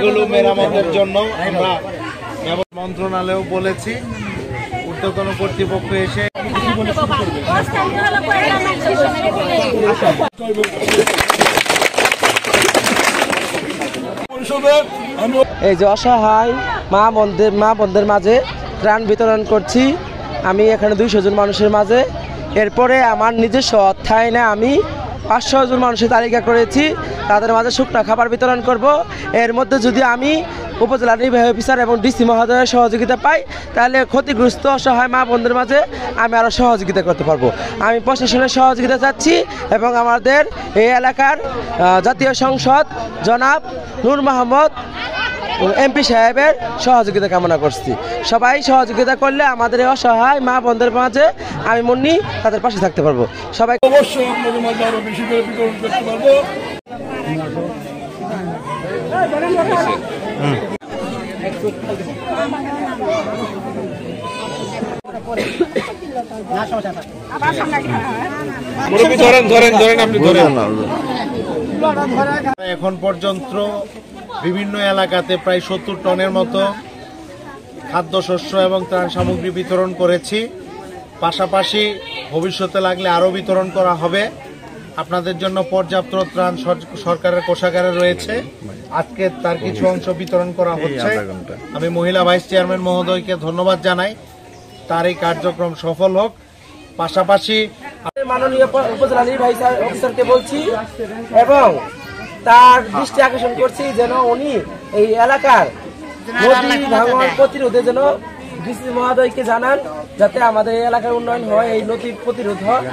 নদীগুলো মেরামতের জন্য আমরা মন্ত্রণালয়েও বলেছি, ঊর্ধ্বতন কর্তৃপক্ষ এসে এই যে অসহায় মা বোনদের মাঝে ত্রাণ বিতরণ করছি আমি এখানে 200 জন মানুষের মাঝে। এরপরে আমার নিজস্ব অর্থায়নে আমি 500 জন মানুষের তালিকা করেছি, তাদের মাঝে শুকনো খাবার বিতরণ করব। এর মধ্যে যদি আমি উপজেলা নির্বাহী অফিসার এবং ডিসি মহোদয়ের সহযোগিতা পাই, তাহলে ক্ষতিগ্রস্ত অসহায় মা বোনদের মাঝে আমি আরও সহযোগিতা করতে পারবো। আমি প্রশাসনের সহযোগিতা চাচ্ছি এবং আমাদের এই এলাকার জাতীয় সংসদ জনাব নূর মোহাম্মদ এমপি সাহেবের সহযোগিতা কামনা করছি। সবাই সহযোগিতা করলে আমাদের এই অসহায় মা বোনদের মাঝে আমি মুন্নি তাদের পাশে থাকতে পারবো। সবাই অবশ্যই আপনাদের মাঝে আরো বেশি করে বিতরণ করতে পারবো। এখন পর্যন্ত বিভিন্ন এলাকাতে প্রায় 70 টনের মতো খাদ্যশস্য এবং ত্রাণ সামগ্রী বিতরণ করেছি। পাশাপাশি ভবিষ্যতে লাগলে আরও বিতরণ করা হবে। আপনাদের জন্য পর্যাপ্ত ত্রাণ সরকারের কোষাগারে রয়েছে, আজকে তার কিছু অংশ বিতরণ করা হচ্ছে। আমি মহিলা ভাইস চেয়ারম্যান মহোদয়কে ধন্যবাদ জানাই, তার এই কার্যক্রম সফল হোক। পাশাপাশি মাননীয় উপজেলা নির্বাহী অফিসারকে বলছি এবং তার দৃষ্টি আকর্ষণ করছি যেন উনি এই এলাকার নদী ভাঙন প্রতিরোধে যেন ডিসি মহোদয়কে জানান, যাতে আমাদের এই এলাকার উন্নয়ন হয়, এই নদী প্রতিরোধ হয়।